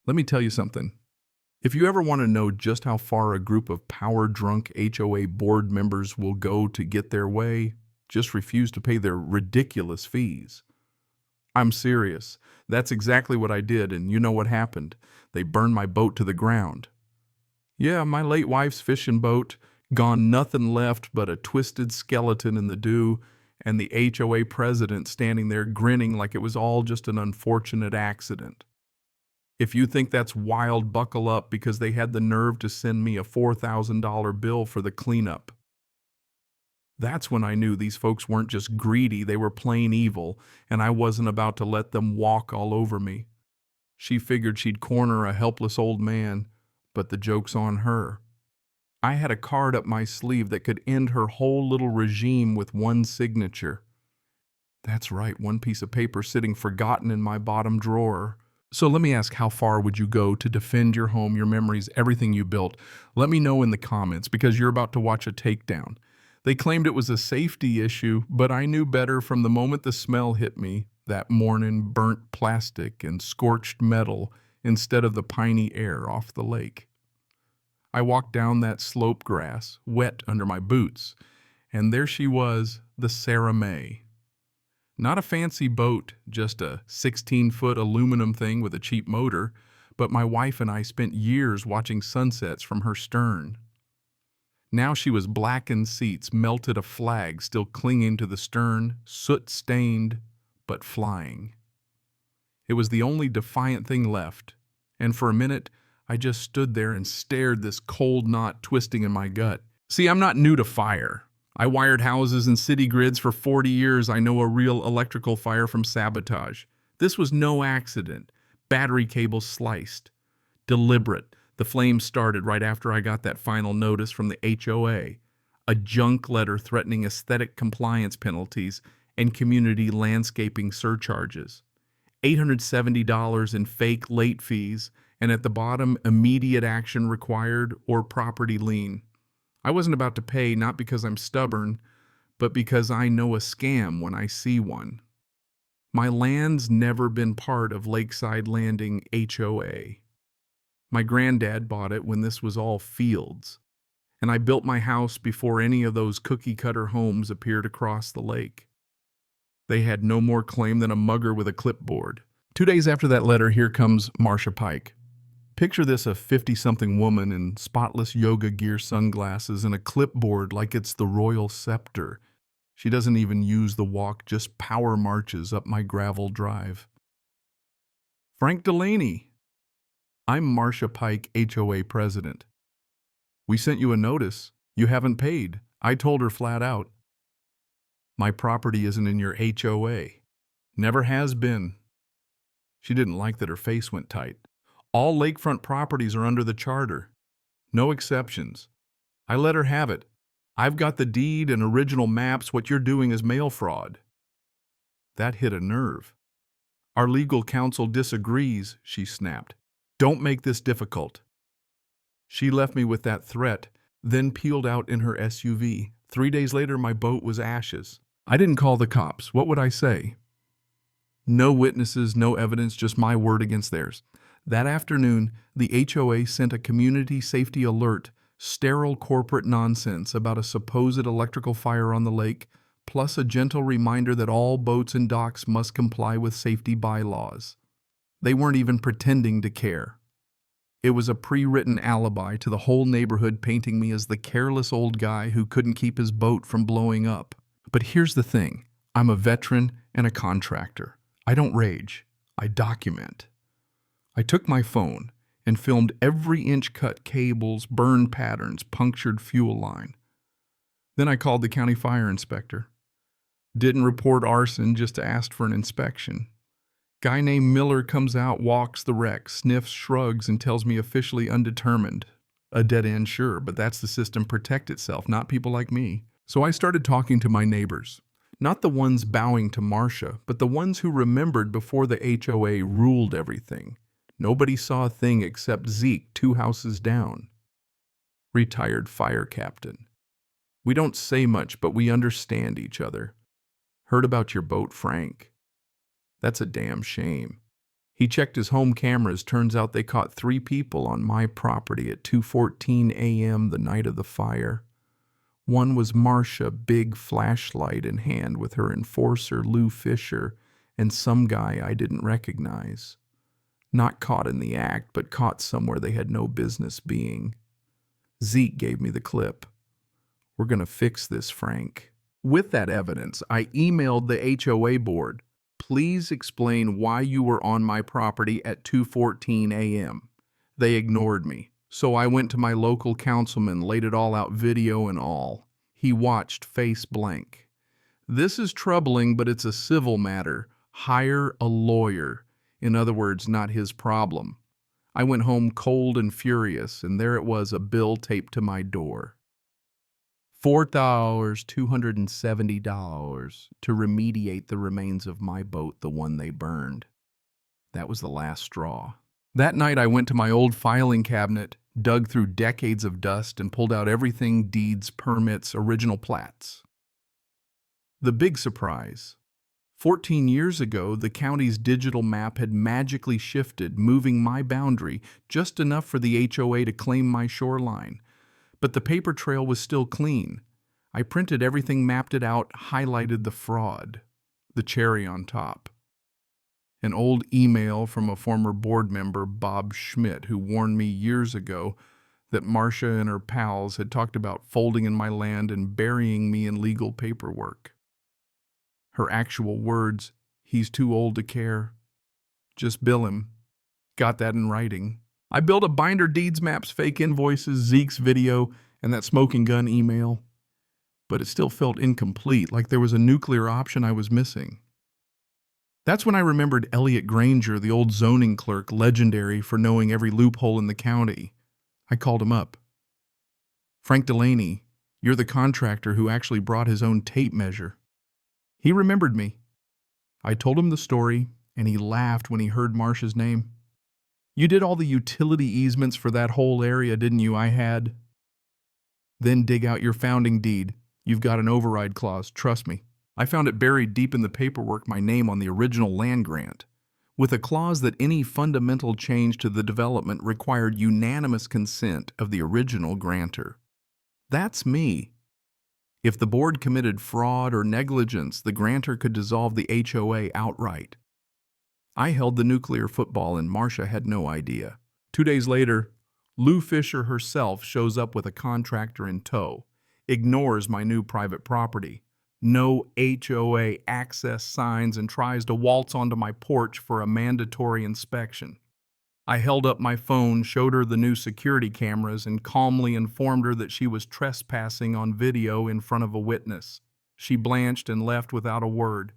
Let me tell you something. If you ever want to know just how far a group of power-drunk HOA board members will go to get their way, just refuse to pay their ridiculous fees. I'm serious. That's exactly what I did, and you know what happened. They burned my boat to the ground. Yeah, my late wife's fishing boat, gone nothing left but a twisted skeleton in the dew, and the HOA president standing there grinning like it was all just an unfortunate accident. If you think that's wild, buckle up, because they had the nerve to send me a $4,000 bill for the cleanup. That's when I knew these folks weren't just greedy, they were plain evil, and I wasn't about to let them walk all over me. She figured she'd corner a helpless old man, but the joke's on her. I had a card up my sleeve that could end her whole little regime with one signature. That's right, one piece of paper sitting forgotten in my bottom drawer. So let me ask, how far would you go to defend your home, your memories, everything you built? Let me know in the comments, because you're about to watch a takedown. They claimed it was a safety issue, but I knew better from the moment the smell hit me that morning, burnt plastic and scorched metal instead of the piney air off the lake. I walked down that slope grass, wet under my boots, and there she was, the Sarah May. Not a fancy boat, just a 16-foot aluminum thing with a cheap motor, but my wife and I spent years watching sunsets from her stern. Now she was blackened seats, melted a flag still clinging to the stern, soot-stained, but flying. It was the only defiant thing left, and for a minute I just stood there and stared, this cold knot twisting in my gut. See, I'm not new to fire. I wired houses and city grids for 40 years. I know a real electrical fire from sabotage. This was no accident. Battery cables sliced. Deliberate. The flames started right after I got that final notice from the HOA, a junk letter threatening aesthetic compliance penalties and community landscaping surcharges. $870 in fake late fees, and at the bottom, immediate action required or property lien. I wasn't about to pay, not because I'm stubborn, but because I know a scam when I see one. My land's never been part of Lakeside Landing HOA. My granddad bought it when this was all fields, and I built my house before any of those cookie-cutter homes appeared across the lake. They had no more claim than a mugger with a clipboard. 2 days after that letter, here comes Marcia Pike. Picture this, a 50-something woman in spotless yoga gear, sunglasses, and a clipboard like it's the royal scepter. She doesn't even use the walk, just power marches up my gravel drive. Frank Delaney. I'm Marcia Pike, HOA president. We sent you a notice. You haven't paid. I told her flat out. My property isn't in your HOA. Never has been. She didn't like that her face went tight. All lakefront properties are under the charter. No exceptions. I let her have it. I've got the deed and original maps. What you're doing is mail fraud. That hit a nerve. Our legal counsel disagrees, she snapped. Don't make this difficult. She left me with that threat, then peeled out in her SUV. 3 days later, my boat was ashes. I didn't call the cops. What would I say? No witnesses, no evidence, just my word against theirs. That afternoon, the HOA sent a community safety alert, sterile corporate nonsense about a supposed electrical fire on the lake, plus a gentle reminder that all boats and docks must comply with safety bylaws. They weren't even pretending to care. It was a pre-written alibi to the whole neighborhood, painting me as the careless old guy who couldn't keep his boat from blowing up. But here's the thing. I'm a veteran and a contractor. I don't rage. I document. I took my phone and filmed every inch cut, cables, burn patterns, punctured fuel line. Then I called the county fire inspector. Didn't report arson, just asked for an inspection. Guy named Miller comes out, walks the wreck, sniffs, shrugs, and tells me officially undetermined. A dead end, sure, but that's the system protect itself, not people like me. So I started talking to my neighbors. Not the ones bowing to Marcia, but the ones who remembered before the HOA ruled everything. Nobody saw a thing except Zeke, 2 houses down. Retired fire captain. We don't say much, but we understand each other. Heard about your boat, Frank. That's a damn shame. He checked his home cameras. Turns out they caught 3 people on my property at 2:14 a.m. the night of the fire. One was Marcia, big flashlight in hand with her enforcer, Lou Fisher, and some guy I didn't recognize. Not caught in the act, but caught somewhere they had no business being. Zeke gave me the clip. We're going to fix this, Frank. With that evidence, I emailed the HOA board. Please explain why you were on my property at 2:14 a.m. They ignored me. So I went to my local councilman, laid it all out, video and all. He watched face blank. This is troubling, but it's a civil matter. Hire a lawyer. In other words, not his problem. I went home cold and furious, and there it was, a bill taped to my door. $4,270 to remediate the remains of my boat, the one they burned. That was the last straw. That night I went to my old filing cabinet, dug through decades of dust, and pulled out everything: deeds, permits, original plats. The big surprise. 14 years ago, the county's digital map had magically shifted, moving my boundary just enough for the HOA to claim my shoreline. But the paper trail was still clean. I printed everything, mapped it out, highlighted the fraud. The cherry on top. An old email from a former board member, Bob Schmidt, who warned me years ago that Marcia and her pals had talked about folding in my land and burying me in legal paperwork. Her actual words: he's too old to care. Just bill him. Got that in writing. I built a binder: deeds, maps, fake invoices, Zeke's video, and that smoking gun email. But it still felt incomplete, like there was a nuclear option I was missing. That's when I remembered Elliot Granger, the old zoning clerk, legendary for knowing every loophole in the county. I called him up. Frank Delaney, you're the contractor who actually brought his own tape measure. He remembered me. I told him the story, and he laughed when he heard Marcia's name. You did all the utility easements for that whole area, didn't you? I had. Then dig out your founding deed. You've got an override clause, trust me. I found it buried deep in the paperwork, my name on the original land grant, with a clause that any fundamental change to the development required unanimous consent of the original grantor. That's me. If the board committed fraud or negligence, the grantor could dissolve the HOA outright. I held the nuclear football, and Marcia had no idea. 2 days later, Lou Fisher herself shows up with a contractor in tow, ignores my new private property, no HOA access signs, and tries to waltz onto my porch for a mandatory inspection. I held up my phone, showed her the new security cameras, and calmly informed her that she was trespassing on video in front of a witness. She blanched and left without a word.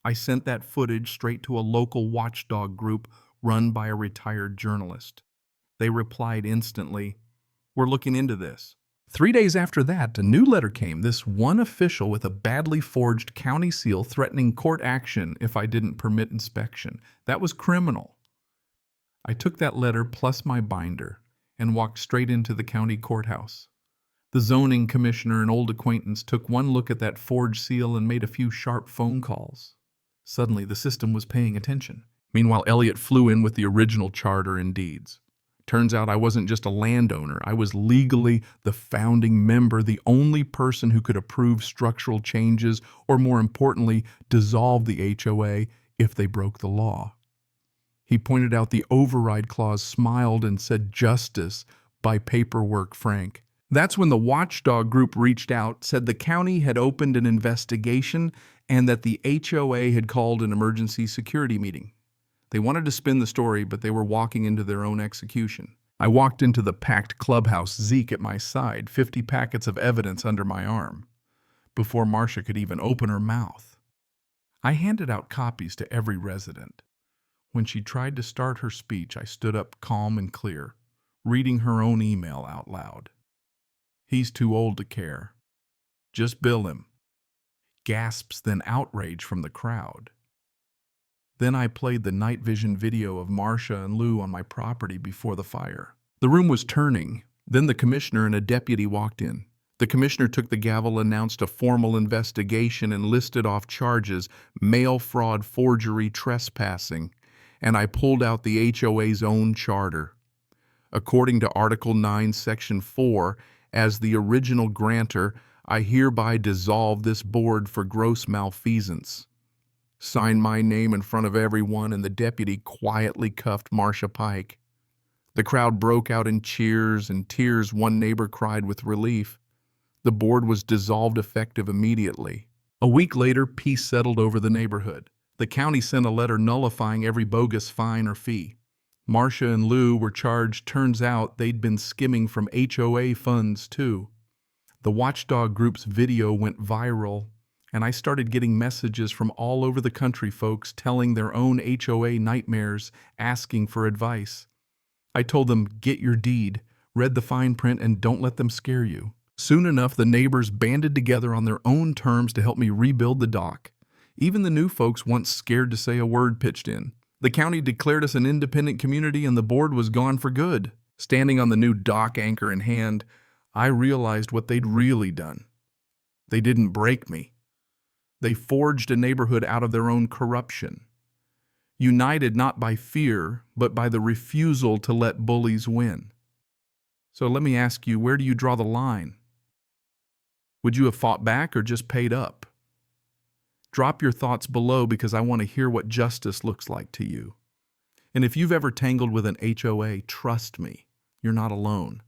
I sent that footage straight to a local watchdog group run by a retired journalist. They replied instantly, "We're looking into this." 3 days after that, a new letter came, this one official with a badly forged county seal threatening court action if I didn't permit inspection. That was criminal. I took that letter plus my binder and walked straight into the county courthouse. The zoning commissioner, an old acquaintance, took one look at that forged seal and made a few sharp phone calls. Suddenly, the system was paying attention. Meanwhile, Elliot flew in with the original charter and deeds. Turns out I wasn't just a landowner. I was legally the founding member, the only person who could approve structural changes, or more importantly, dissolve the HOA if they broke the law. He pointed out the override clause, smiled, and said, "Justice by paperwork, Frank." That's when the watchdog group reached out, said the county had opened an investigation and that the HOA had called an emergency security meeting. They wanted to spin the story, but they were walking into their own execution. I walked into the packed clubhouse, Zeke at my side, 50 packets of evidence under my arm, before Marcia could even open her mouth. I handed out copies to every resident. When she tried to start her speech, I stood up calm and clear, reading her own email out loud. "He's too old to care. Just bill him." Gasps, then outrage from the crowd. Then I played the night vision video of Marcia and Lou on my property before the fire. The room was turning. Then the commissioner and a deputy walked in. The commissioner took the gavel, announced a formal investigation, and listed off charges: mail fraud, forgery, trespassing. and I pulled out the HOA's own charter. According to Article 9, Section 4, as the original grantor, I hereby dissolve this board for gross malfeasance. Signed my name in front of everyone, and the deputy quietly cuffed Marcia Pike. The crowd broke out in cheers and tears. One neighbor cried with relief. The board was dissolved effective immediately. A week later, peace settled over the neighborhood. The county sent a letter nullifying every bogus fine or fee. Marcia and Lou were charged. Turns out they'd been skimming from HOA funds too. The watchdog group's video went viral, and I started getting messages from all over the country, folks telling their own HOA nightmares, asking for advice. I told them, get your deed, read the fine print, and don't let them scare you. Soon enough, the neighbors banded together on their own terms to help me rebuild the dock. Even the new folks, once scared to say a word, pitched in. The county declared us an independent community, and the board was gone for good. Standing on the new dock, anchor in hand, I realized what they'd really done. They didn't break me. They forged a neighborhood out of their own corruption. United not by fear, but by the refusal to let bullies win. So let me ask you, where do you draw the line? Would you have fought back or just paid up? Drop your thoughts below, because I want to hear what justice looks like to you. And if you've ever tangled with an HOA, trust me, you're not alone.